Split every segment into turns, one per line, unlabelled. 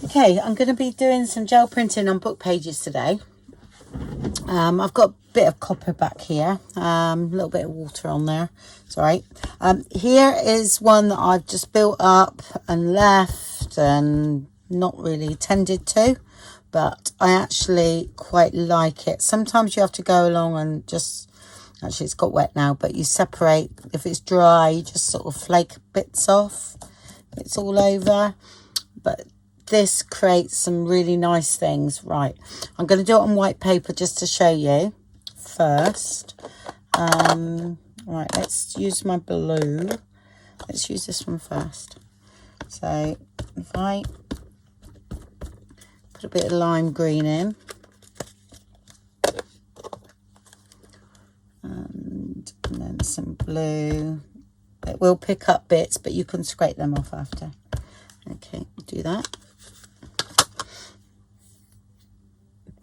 Okay, I'm going to be doing some gel printing on book pages today. I've got a bit of copper back here, a little bit of water on there. It's all right. Here is one that I've just built up and left and not really tended to, but I actually quite like it. Sometimes you have to go along and just, actually it's got wet now, but you separate. If it's dry, you just sort of flake bits off. It's all over, but this creates some really nice things. Right, I'm going to do it on white paper just to show you first. Right, let's use my blue. Let's use this one first. So if I put a bit of lime green in, and then some blue. It will pick up bits, but you can scrape them off after. Okay, we'll do that.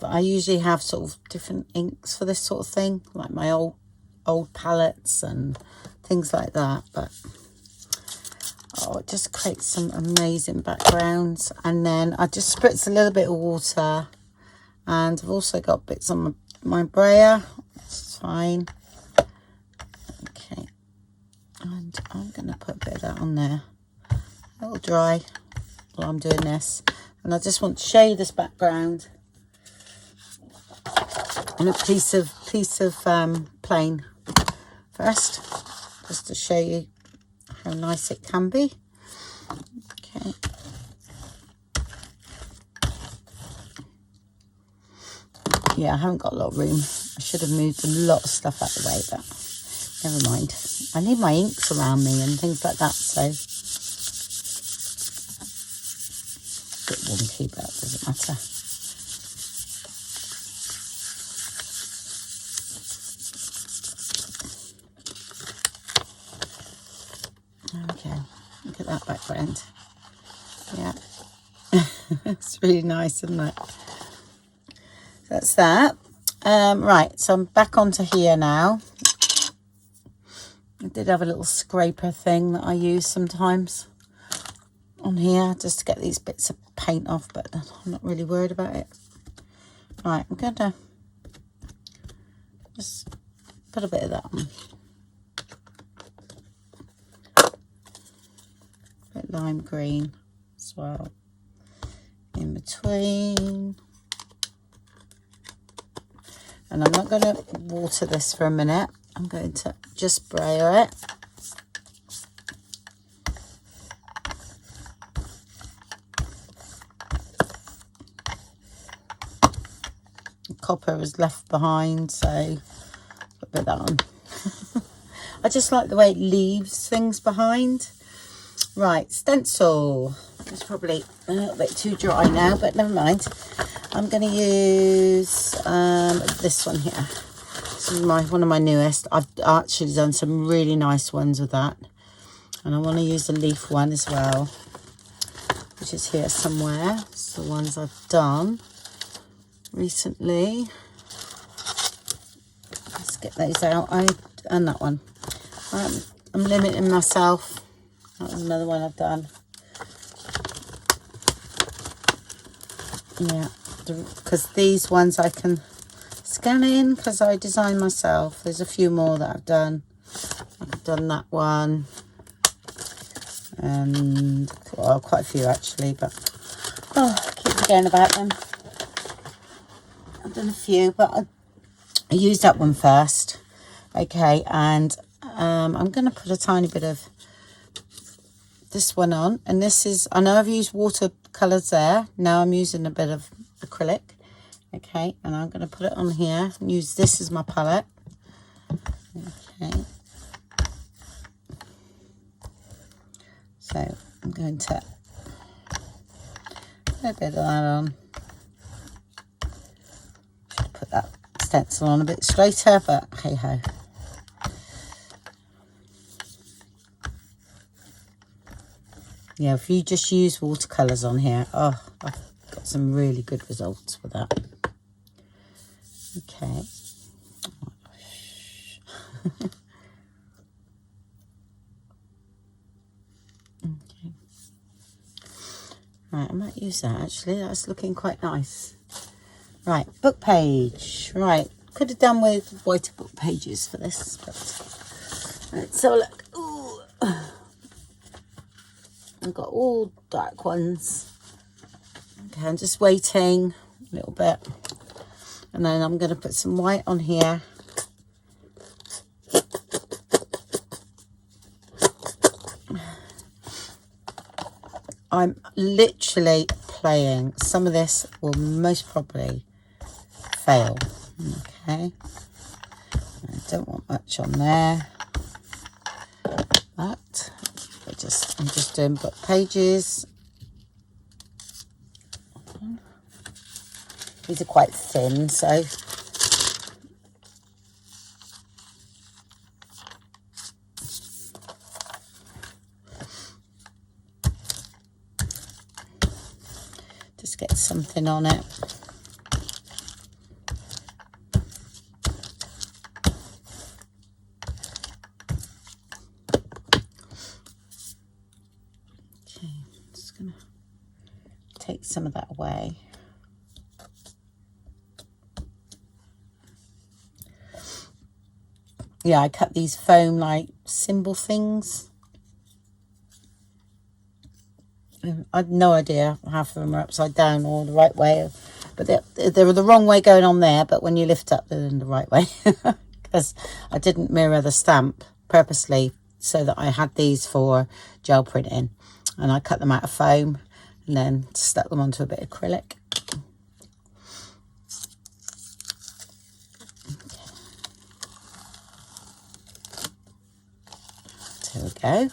But I usually have sort of different inks for this sort of thing, like my old palettes and things like that. But oh, it just creates some amazing backgrounds. And then I just spritz a little bit of water, and I've also got bits on my brayer. It's fine. Okay, and I'm gonna put a bit of that on there. It'll dry while I'm doing this, and I just want to show you this background and a piece of plain first, just to show you how nice it can be. Okay. Yeah, I haven't got a lot of room. I should have moved a lot of stuff out of the way, but never mind. I need my inks around me and things like that, so a bit wonky, but it doesn't matter. Okay, look at that background. Yeah, it's really nice, isn't it? So that's that. Right, so I'm back onto here now. I did have a little scraper thing that I use sometimes on here just to get these bits of paint off, but I'm not really worried about it. Right, I'm going to just put a bit of that on. A bit lime green as well in between. And I'm not going to water this for a minute. I'm going to just brayer it. The copper was left behind, so put a bit of that on. I just like the way it leaves things behind. Right, stencil. It's probably a little bit too dry now, but never mind. I'm going to use this one here. This is one of my newest. I've actually done some really nice ones with that. And I want to use the leaf one as well, which is here somewhere. It's the ones I've done recently. Let's get those out. And that one. I'm limiting myself. That was another one I've done. Yeah, because these ones I can scan in because I designed myself. There's a few more that I've done. I've done that one, and well, quite a few actually, but I keep forgetting about them. I've done a few, but I used that one first. Okay, and I'm going to put a tiny bit of this one on, and this is, I know I've used watercolors there. Now I'm using a bit of acrylic. Okay, and I'm going to put it on here and use this as my palette. Okay, so I'm going to put a bit of that on. Should put that stencil on a bit straighter, but hey ho. Yeah, if you just use watercolors on here, oh, I've got some really good results with that. Okay. Okay. Right, I might use that actually. That's looking quite nice. Right, book page. Right, could have done with whiter book pages for this, but right, so look. Ooh. I've got all dark ones. Okay, I'm just waiting a little bit, and then I'm going to put some white on here. I'm literally playing. Some of this will most probably fail. Okay, I don't want much on there, but I'm just doing book pages. These are quite thin, so just get something on it. Okay, just gonna take some of that away. Yeah, I cut these foam like symbol things. I had no idea half of them are upside down or the right way, but they were the wrong way going on there, but when you lift up, they're in the right way. Because I didn't mirror the stamp purposely so that I had these for gel printing, and I cut them out of foam and then stuck them onto a bit of acrylic. There we go.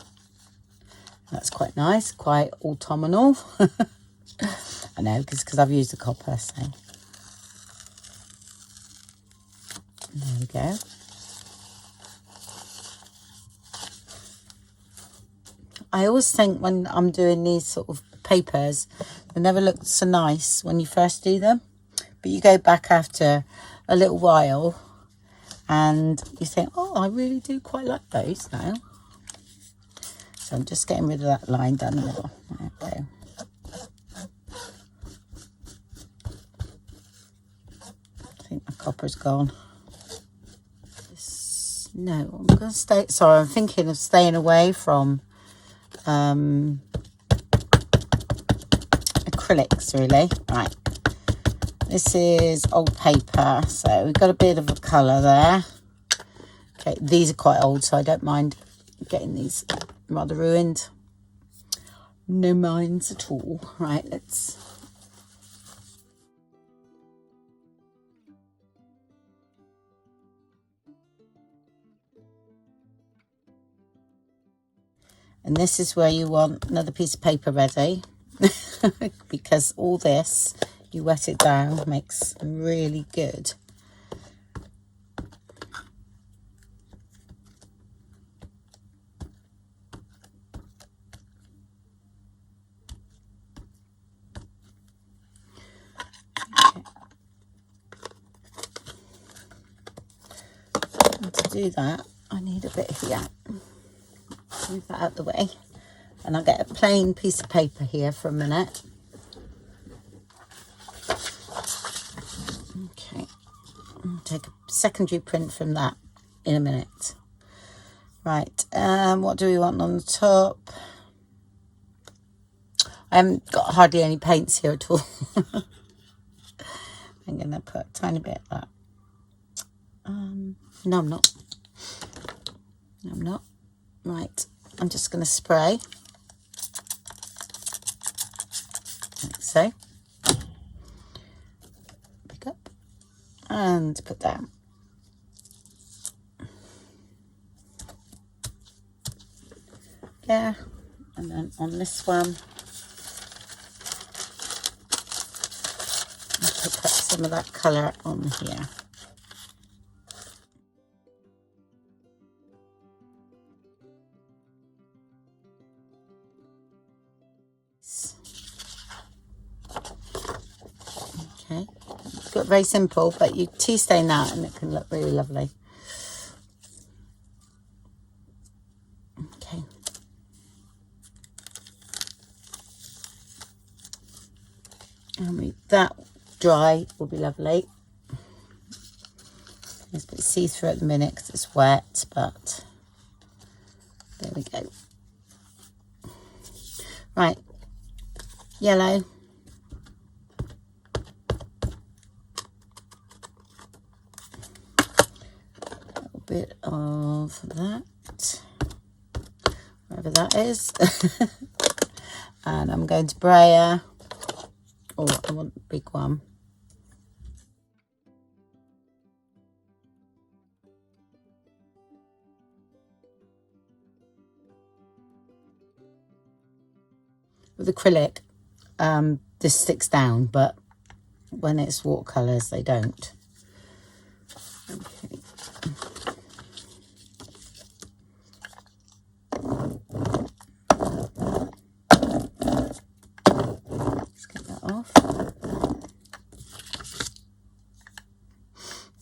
That's quite nice, quite autumnal. I know, because I've used the copper, so. There we go. I always think when I'm doing these sort of papers, they never look so nice when you first do them. But you go back after a little while and you think, oh, I really do quite like those now. So I'm just getting rid of that line down the middle. Okay. I think my copper's gone. No, I'm going to stay. Sorry, I'm thinking of staying away from acrylics, really. Right. This is old paper, so we've got a bit of a colour there. Okay, these are quite old, so I don't mind getting these rather ruined. No minds at all. Right, let's. And this is where you want another piece of paper ready. Because all this, you wet it down, makes really good. And to do that, I need a bit here. Move that out the way. And I'll get a plain piece of paper here for a minute. Okay. I'll take a secondary print from that in a minute. Right, what do we want on the top? I haven't got hardly any paints here at all. I'm going to put a tiny bit of that. No, I'm not. No, I'm not. Right, I'm just going to spray. Like so. Pick up and put down. Yeah, and then on this one, I'll pick up some of that colour on here. Okay, it's got very simple, but you tea stain that and it can look really lovely. Okay. And that dry will be lovely. It's a bit see-through at the minute because it's wet, but there we go. Right, yellow. A little bit of that, wherever that is. And I'm going to brayer. Oh, I want the big one. With acrylic, this sticks down, but when it's watercolours, they don't. Okay. Let's get that off.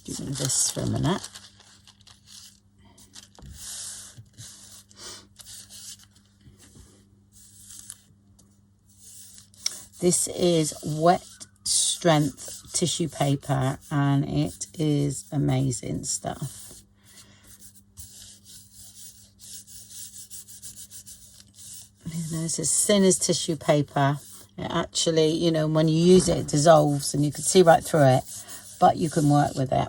Using this for a minute. This is wet strength tissue paper and it is amazing stuff. It's as thin as tissue paper. It actually, you know, when you use it, it dissolves and you can see right through it, but you can work with it.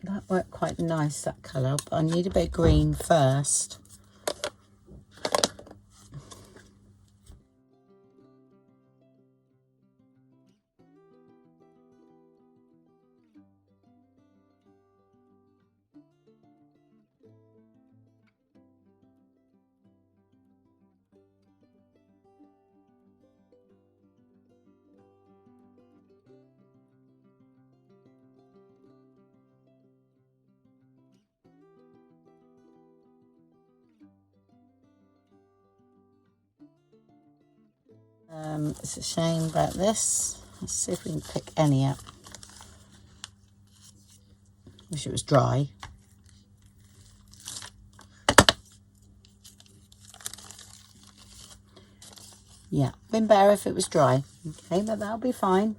That worked quite nice, that colour, but I need a bit of green first. It's a shame about this. Let's see if we can pick any up. Wish it was dry. Yeah, been better if it was dry. Okay, but that'll be fine.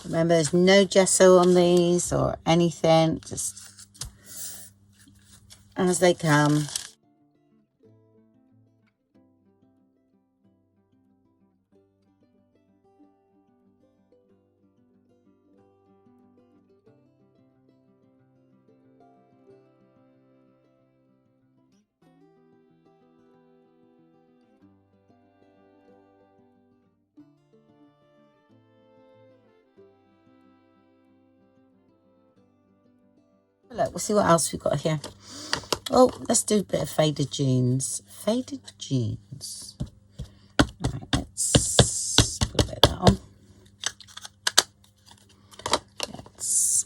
Remember, there's no gesso on these or anything, just as they come. Look, we'll see what else we've got here. Oh, let's do a bit of faded jeans. Faded jeans. All right, let's put a bit of that on. Let's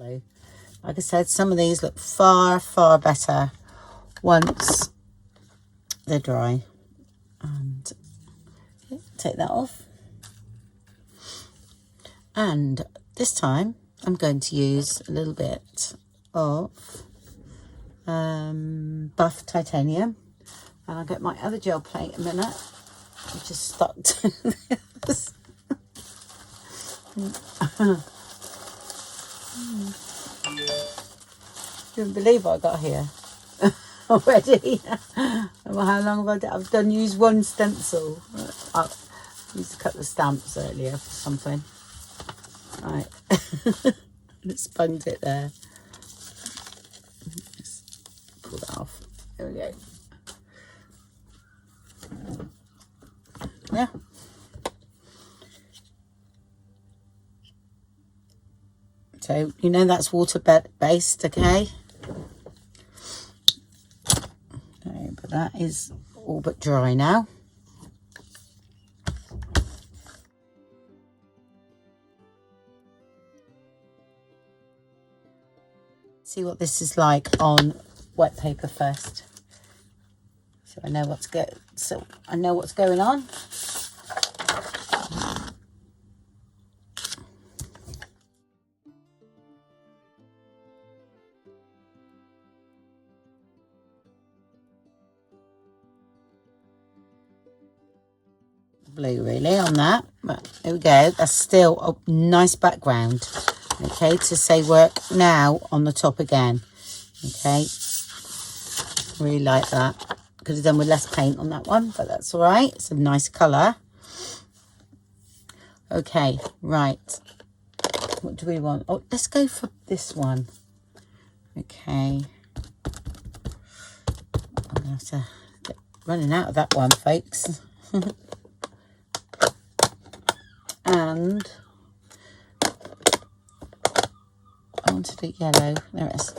Like I said, some of these look far, far better once they're dry. And take that off. And this time I'm going to use a little bit of buff titanium. And I'll get my other gel plate in a minute. I'm just stuck to this. Couldn't believe what I got here already. Well, how long have I done? I've used one stencil. I used a couple of stamps earlier for something. Right. It sponged it there. Just pull that off. There we go. Yeah. So, you know that's water based, okay? Okay, but that is all but dry now. See what this is like on wet paper first. So I know what's going on. Blue really on that, but there we go. That's still a nice background. Okay, to say work now on the top again. Okay, really like that. Could have done with less paint on that one, but that's all right. It's a nice colour. Okay, right. What do we want? Oh, let's go for this one. Okay. I'm gonna have to get running out of that one, folks. And I wanted it yellow. There it is.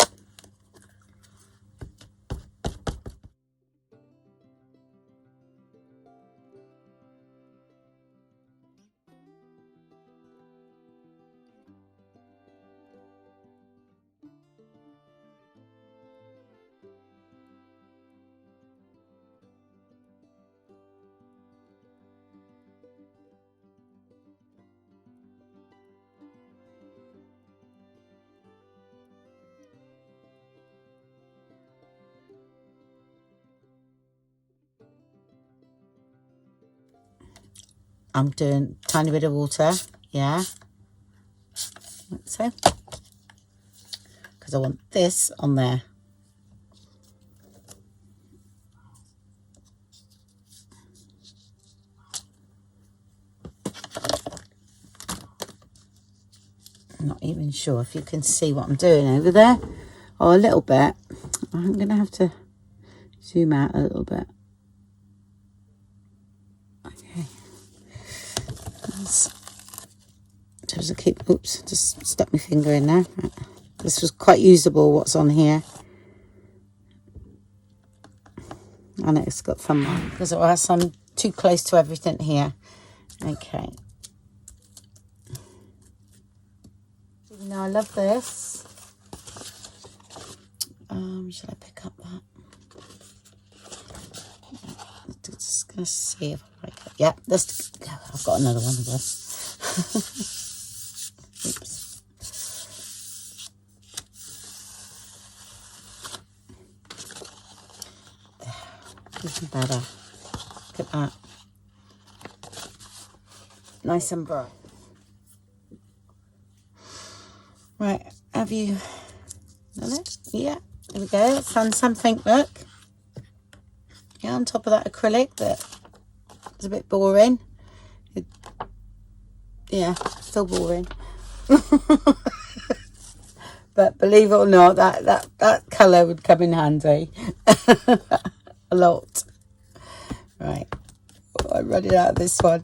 I'm doing a tiny bit of water, yeah, like so, because I want this on there. I'm not even sure if you can see what I'm doing over there. Oh, a little bit. I'm going to have to zoom out a little bit. Okay. Just to keep, oops, just stuck my finger in there. This was quite usable, what's on here. And it's got some, because it has some too close to everything here. Okay. Even though I love this, should I pick up that? Just gonna see if I like it. Yeah, let's go. I've got another one of this. Oops. There. Even better. Look at that. Nice and bright. Right, have you done it? Yeah, there we go. It's done something, look. Yeah, on top of that acrylic that is a bit boring. Yeah, still boring. But believe it or not, that colour would come in handy. A lot. Right, I'm running out of this one.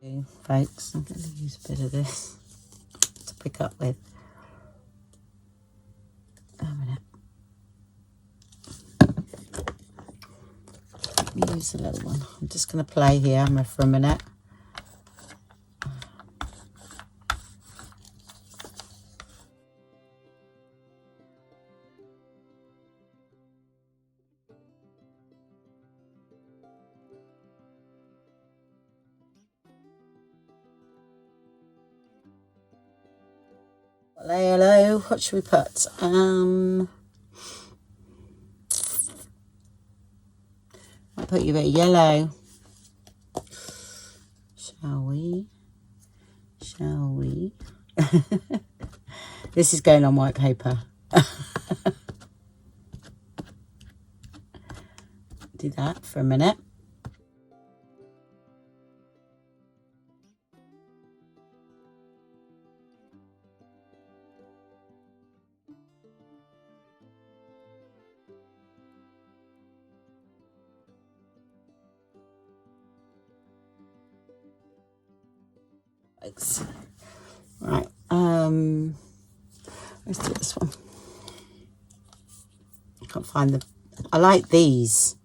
Folks, I'm going to use a bit of this to pick up with. A minute. Use a little one. I'm just going to play here for a minute. Hello, what should we put? I'll put you a bit of yellow. Shall we? Shall we? This is going on white paper. Do that for a minute. Right, let's do this one. I can't find the, I like these.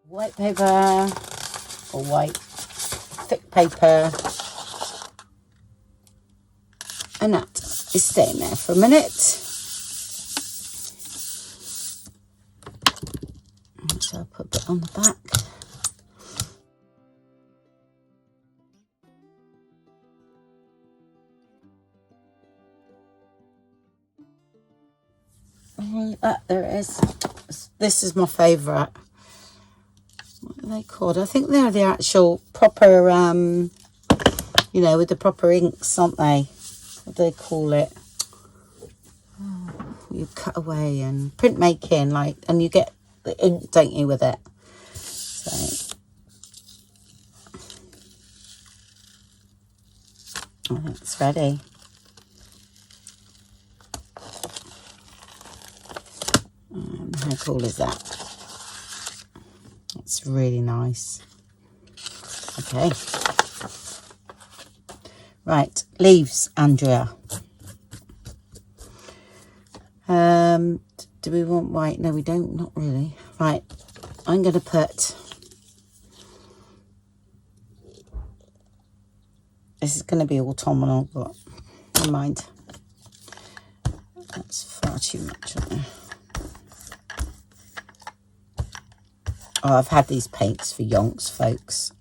White paper or white thick paper, and that is staying there for a minute. So I'll put a bit on the back. There it is. This is my favourite. What are they called? I think they're the actual proper, you know, with the proper inks, aren't they? What do they call it? Oh, you cut away and printmaking, like, and you get the ink, don't you, with it? So, I think it's ready. How cool is that? It's really nice. Okay. Right, leaves, Andrea. Do we want white? No, we don't, not really. Right, I'm going to put, this is going to be autumnal, but never mind. That's far too much on there. Oh, I've had these paints for yonks, folks.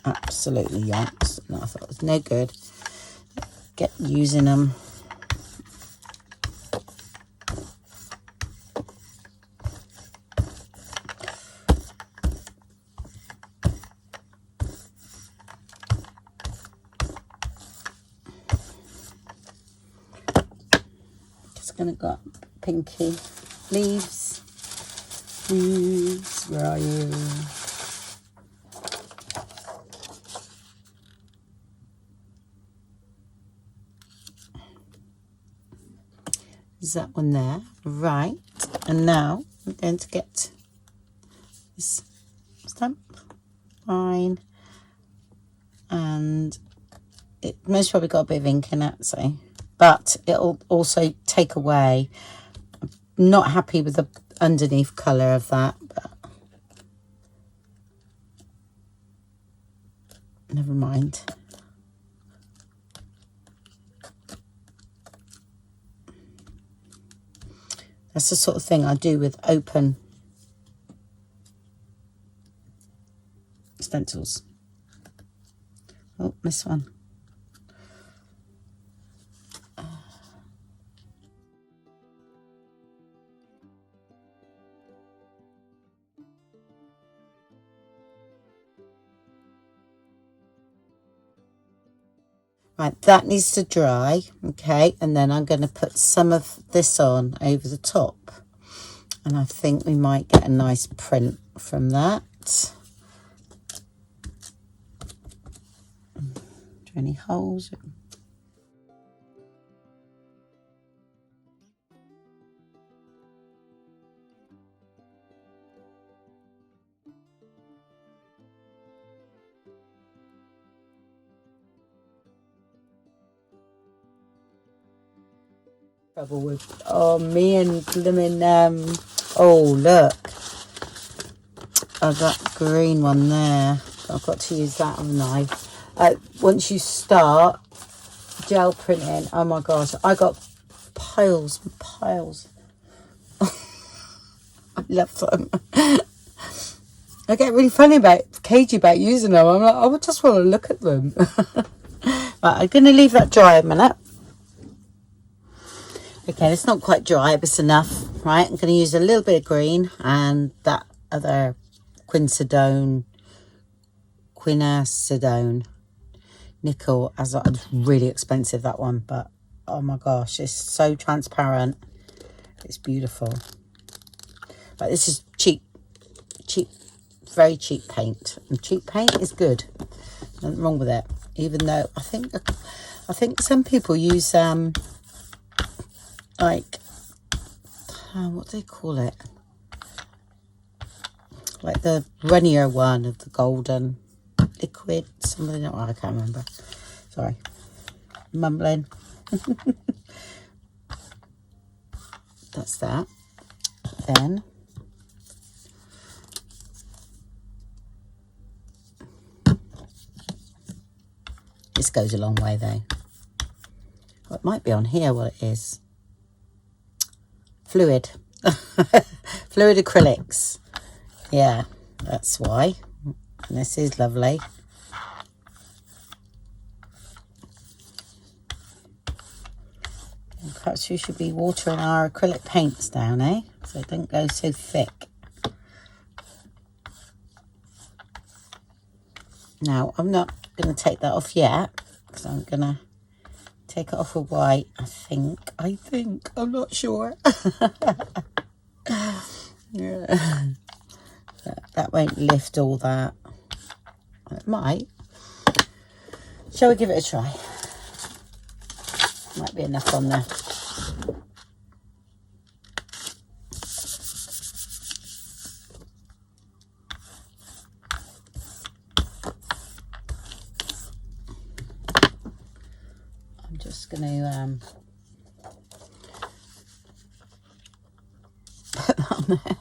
Absolutely yonks. And I thought it was no good. Get using them. Just gonna got pinky leaves. Leaves, where are you? Is that one there? Right. And now I'm going to get this stamp. Fine. And it most probably got a bit of ink in it, so, but it'll also take away. I'm not happy with the underneath colour of that, but never mind. That's the sort of thing I do with open stencils. Oh, this one. Right, that needs to dry, okay, and then I'm going to put some of this on over the top, and I think we might get a nice print from that. there any holes? Trouble with, oh, me and blooming, oh, look. Oh, that green one there. I've got to use that, haven't I? Once you start gel printing, oh my gosh, I got piles and piles. I love them. I get really cagey about using them. I'm like, I just want to look at them. Right, I'm going to leave that dry a minute. Okay, it's not quite dry, but it's enough. Right, I'm going to use a little bit of green and that other quinacridone nickel. It's really expensive, that one, but oh my gosh, it's so transparent. It's beautiful. But this is cheap, very cheap paint, and cheap paint is good. Nothing wrong with it. Even though I think some people use like what do they call it? Like the runnier one of the golden liquid, something. Oh, I can't remember. Sorry, mumbling. That's that. Then this goes a long way though. Well, it might be on here what it is. Fluid. Fluid acrylics. Yeah, that's why. And this is lovely. And perhaps we should be watering our acrylic paints down, so it doesn't go so thick. Now, I'm not going to take that off yet, because I'm going to take it off with white, I think, I'm not sure. Yeah. That won't lift all that. It might. Shall we give it a try? Might be enough on there. I'm just going to put that on there.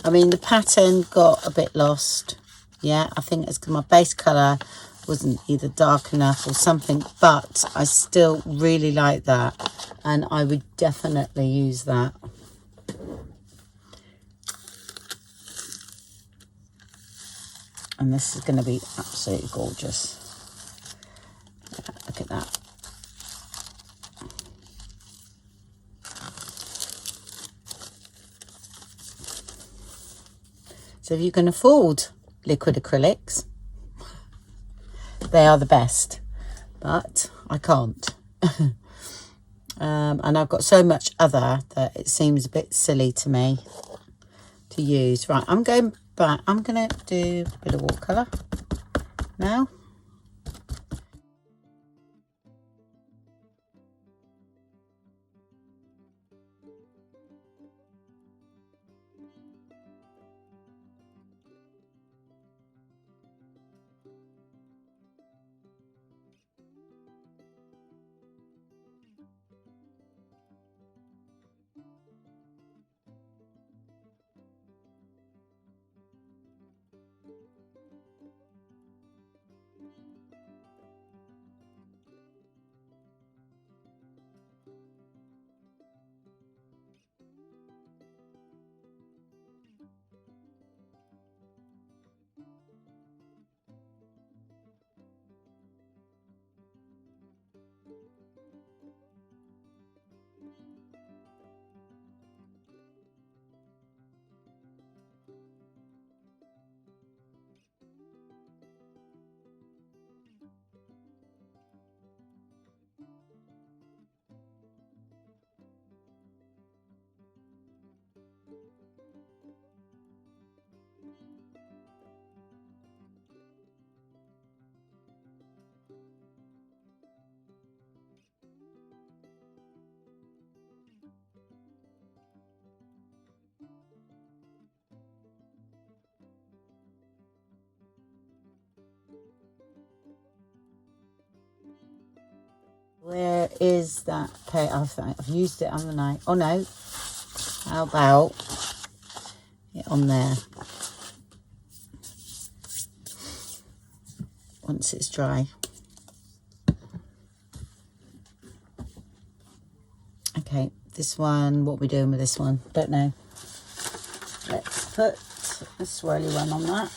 I mean, the pattern got a bit lost. Yeah, I think it's because my base colour wasn't either dark enough or something, but I still really like that, and I would definitely use that. And this is going to be absolutely gorgeous. Yeah, look at that. So if you can afford liquid acrylics, they are the best, but I can't. And I've got so much other that it seems a bit silly to me to use. Right, I'm going back. I'm going to do a bit of watercolour now. Where is that paint? I've used it, haven't I? Oh no. How about it on there? Once it's dry. Okay, this one, what are we doing with this one? Don't know. Let's put a swirly one on that.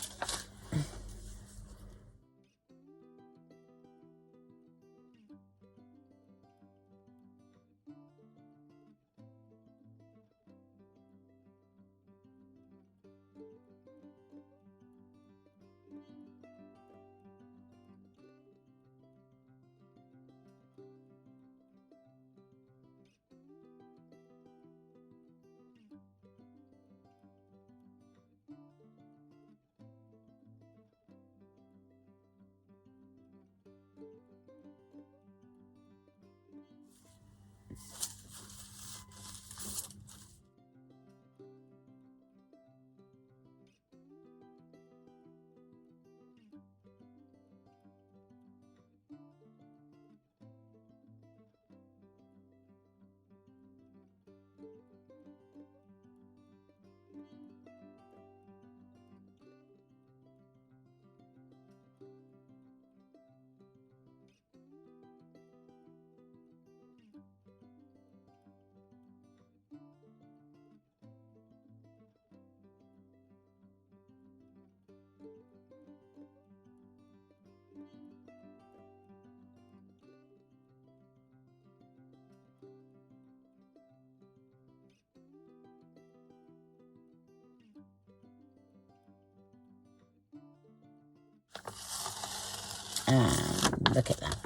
And look at that.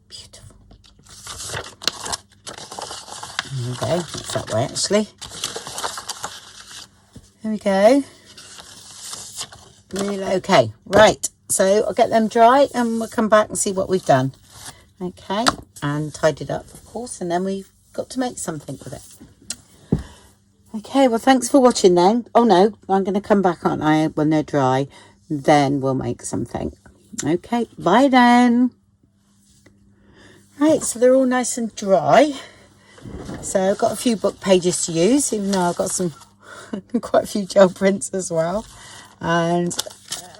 Beautiful. There we go. That's that way actually. There we go. Really okay. Right. So I'll get them dry and we'll come back and see what we've done. Okay. And tied it up, of course. And then we've got to make something with it. Okay. Well, thanks for watching then. Oh no, I'm going to come back, aren't I, when they're dry. Then we'll make something. Okay, bye then. Right, so they're all nice and dry. So I've got a few book pages to use, even though I've got some quite a few gel prints as well, and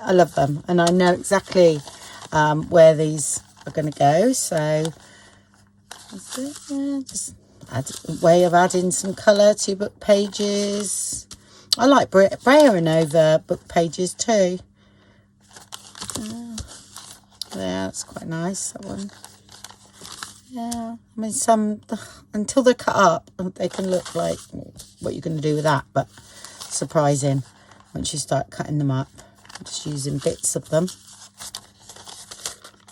I love them, and I know exactly where these are going to go. So just add a way of adding some colour to book pages. I like braying over book pages too. Yeah, that's quite nice, that one. Yeah, I mean, some, until they're cut up, they can look like what you're going to do with that, but surprising once you start cutting them up. I'm just using bits of them.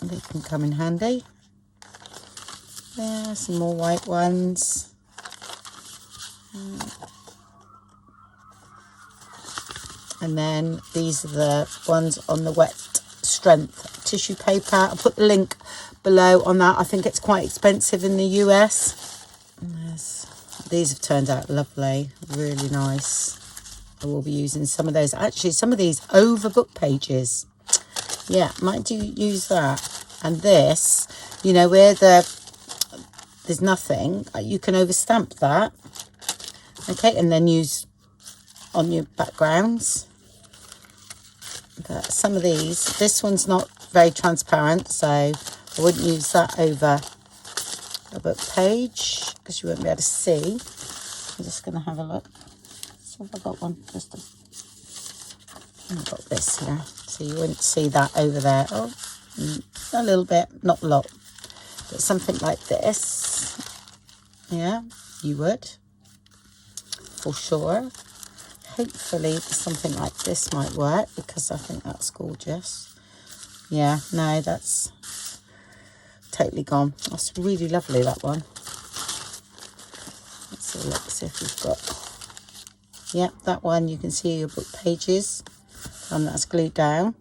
They can come in handy. Yeah, some more white ones. And then these are the ones on the wet strength tissue paper. I'll put the link below on that. I think it's quite expensive in the US. Yes. These have turned out lovely, really nice. I will be using some of those. Actually, some of these over book pages. Yeah, might do use that. And this, you know, where there's nothing, you can overstamp that. Okay, and then use on your backgrounds. But some of these, this one's not very transparent, so I wouldn't use that over a book page because you won't be able to see. I'm just going to have a look. So I've got one, I've got this here, so you wouldn't see that over there. Oh, a little bit, not a lot, but something like this. Yeah, you would, for sure. Hopefully something like this might work because I think that's gorgeous. Yeah, no, that's totally gone. That's really lovely, that one. Let's have a look, see if we've got... Yep, that one, you can see your book pages, and that's glued down.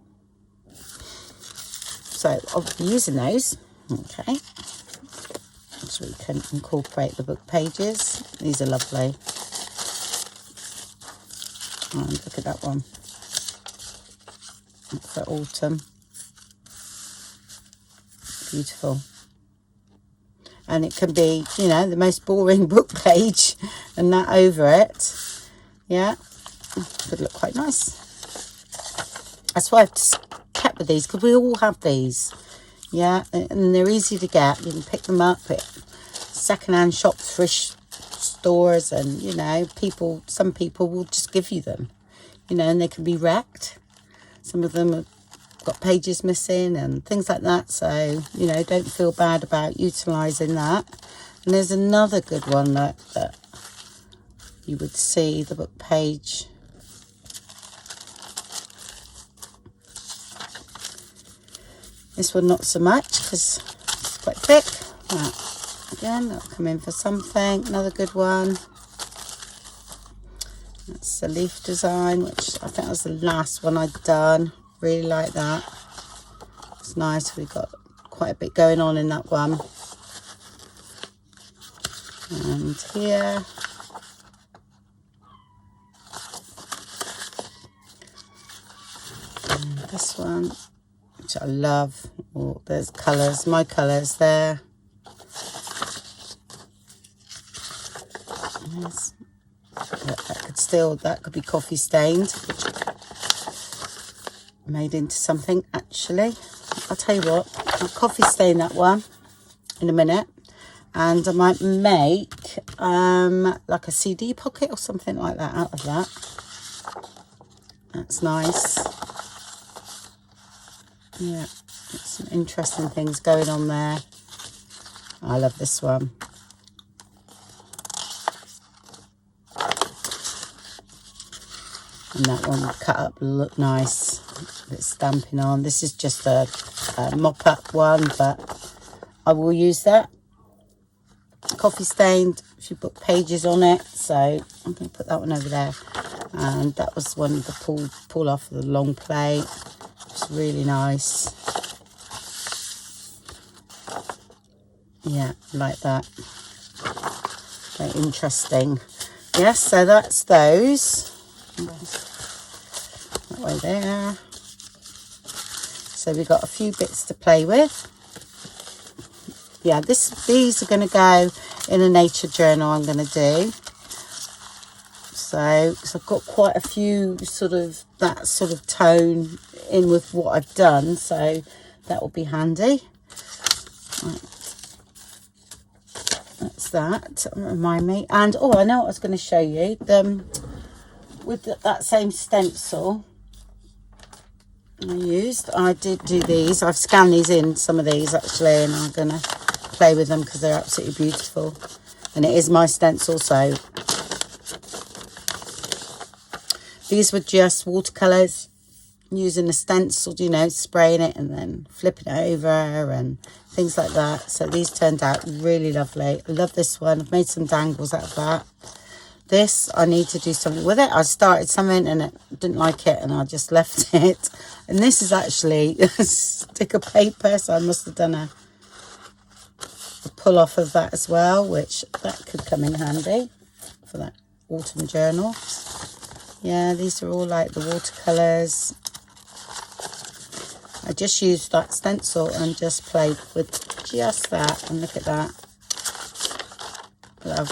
So I'll be using those. Okay. So we can incorporate the book pages. These are lovely. And look at that one. For autumn. Beautiful. And it can be, you know, the most boring book page and that over it. Yeah. Could look quite nice. That's why I've just kept with these, because we all have these. Yeah. And they're easy to get. You can pick them up at second-hand shops, thrift stores, and, you know, some people will just give you them, you know, and they can be wrecked. Some of them have got pages missing and things like that, so, you know, don't feel bad about utilizing that. And there's another good one that you would see the book page. This one not so much because it's quite thick. Right. Again, that'll come in for something. Another good one. That's the leaf design, which I think was the last one I'd done. Really like that. It's nice. We've got quite a bit going on in that one. And here. And this one, which I love. Oh, there's colours. My colours there. Yes. That could be coffee stained, made into something. Actually, I'll tell you what, I'll coffee stain that one in a minute, and I might make like a CD pocket or something like that out of that. That's nice. Yeah, some interesting things going on there. I love this one. And that one will cut up, look nice. It's stamping on. This is just a mop-up one, but I will use that. Coffee stained, a few book pages on it. So I'm going to put that one over there. And that was one of the pull off of the long plate. It's really nice. Yeah, like that. Very interesting. Yes, so that's those. That way there. So we've got a few bits to play with. Yeah, these are going to go in a nature journal I'm going to do. So I've got quite a few sort of that sort of tone in with what I've done, so that will be handy. Right. That's that. Remind me. And oh, I know what I was going to show you. With that same stencil I did do these. I've scanned these in, some of these actually, and I'm going to play with them because they're absolutely beautiful. And it is my stencil, so these were just watercolours using a stencil, you know, spraying it and then flipping it over and things like that. So these turned out really lovely. I love this one. I've made some dangles out of that. This, I need to do something with it. I started something and it didn't like it and I just left it. And this is actually a sticker paper, so I must have done a pull off of that as well, which that could come in handy for that autumn journal. Yeah, these are all like the watercolours. I just used that stencil and just played with just that, and look at that. Love.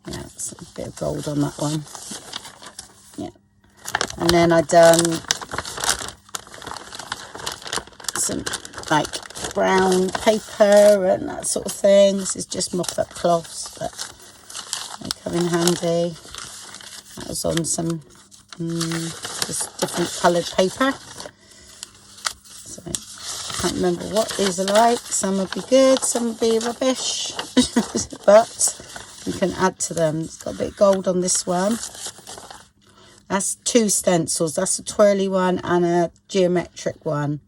Yeah, it's a bit of gold on that one. Yeah. And then I done some like brown paper and that sort of thing. This is just mock-up cloths, but they come in handy. That was on some just different coloured paper. So I can't remember what these are like. Some would be good, some would be rubbish, but you can add to them. It's got a bit of gold on this one. That's two stencils. That's a twirly one and a geometric one.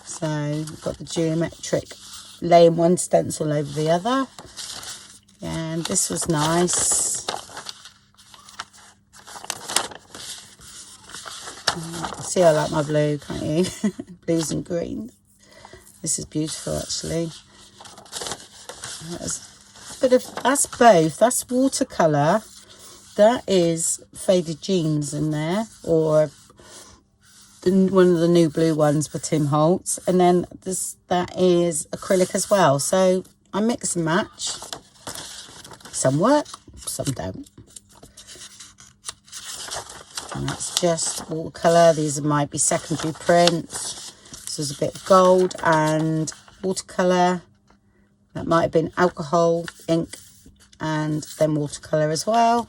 So I've got the geometric laying one stencil over the other. And this was nice. See, I like my blue, can't you? Blues and greens. This is beautiful, actually. That's a bit of, that's both. That's watercolour. That is faded jeans in there, or one of the new blue ones for Tim Holtz. And then that is acrylic as well. So I mix and match. Some work, some don't. And that's just watercolour. These might be secondary prints. This is a bit of gold and watercolour. That might have been alcohol, ink, and then watercolour as well.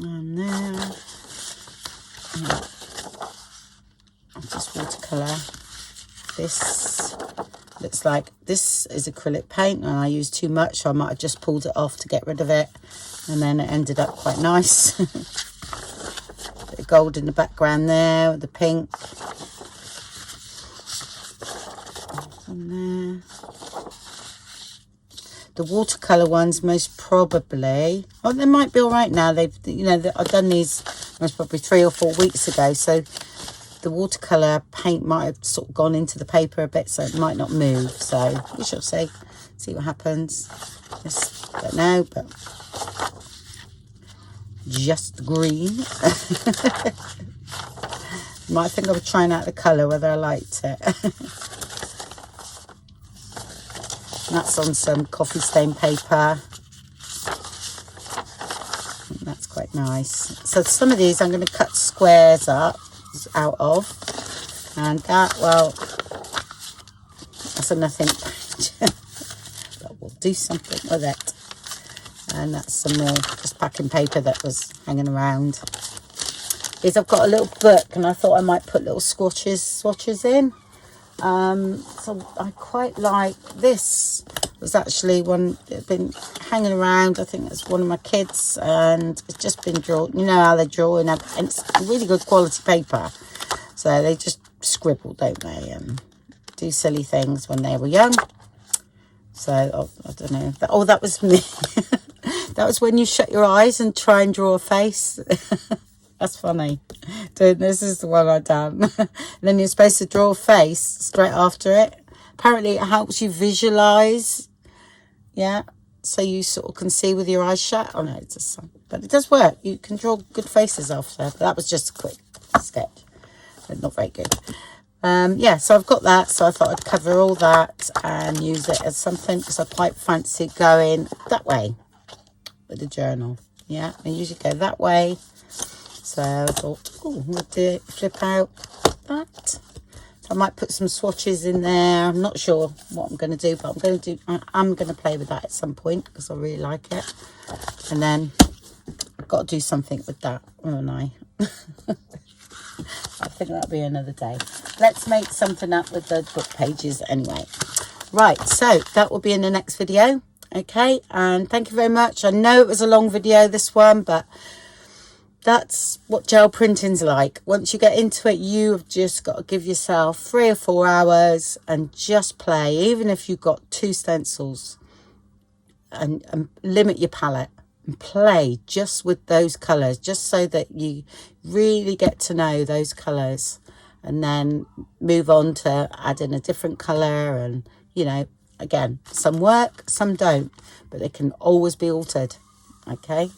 And there. Yeah. I'll just watercolour. This looks like, this is acrylic paint and I used too much, so I might have just pulled it off to get rid of it. And then it ended up quite nice. Bit of gold in the background there with the pink. And there. The watercolour ones most probably, oh, they might be all right now. They've, you know, I've done these most probably 3 or 4 weeks ago, so the watercolour paint might have sort of gone into the paper a bit, so it might not move. So we shall see what happens. Just don't know, but just green. Might think I was trying out the colour, whether I liked it. And that's on some coffee stain paper. And that's quite nice. So some of these I'm going to cut squares out of. And that, well, that's a nothing. But we'll do something with it. And that's some more just packing paper that was hanging around. Is I've got a little book and I thought I might put little swatches in. So I quite like this. It was actually one that had been hanging around. I think it's one of my kids, and it's just been drawn. You know how they draw, and it's really good quality paper. So they just scribble, don't they, and do silly things when they were young. So I don't know. Oh, that was me. That was when you shut your eyes and try and draw a face. That's funny. Dude, this is the one I done. And then you're supposed to draw a face straight after it. Apparently it helps you visualise. Yeah. So you sort of can see with your eyes shut. Oh no, it's just, but it does work. You can draw good faces after. But that was just a quick sketch. But not very good. Yeah, so I've got that, so I thought I'd cover all that and use it as something, because I quite fancy going that way with the journal. Yeah, I usually go that way, so I thought, oh, we'll do flip out that. I might put some swatches in there. I'm not sure what I'm going to do, but I'm going to play with that at some point because I really like it. And then I've got to do something with that, haven't I? I think that'll be another day. Let's make something up with the book pages anyway. Right, so that will be in the next video. Okay, and thank you very much. I know it was a long video, this one, but that's what gel printing's like. Once you get into it, you have just got to give yourself 3 or 4 hours and just play. Even if you've got 2 stencils, and limit your palette and play just with those colours, just so that you really get to know those colours, and then move on to adding a different colour. And, you know, again, some work, some don't, but they can always be altered. Okay,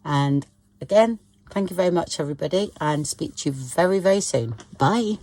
and again, thank you very much, everybody, and speak to you very, very soon. Bye.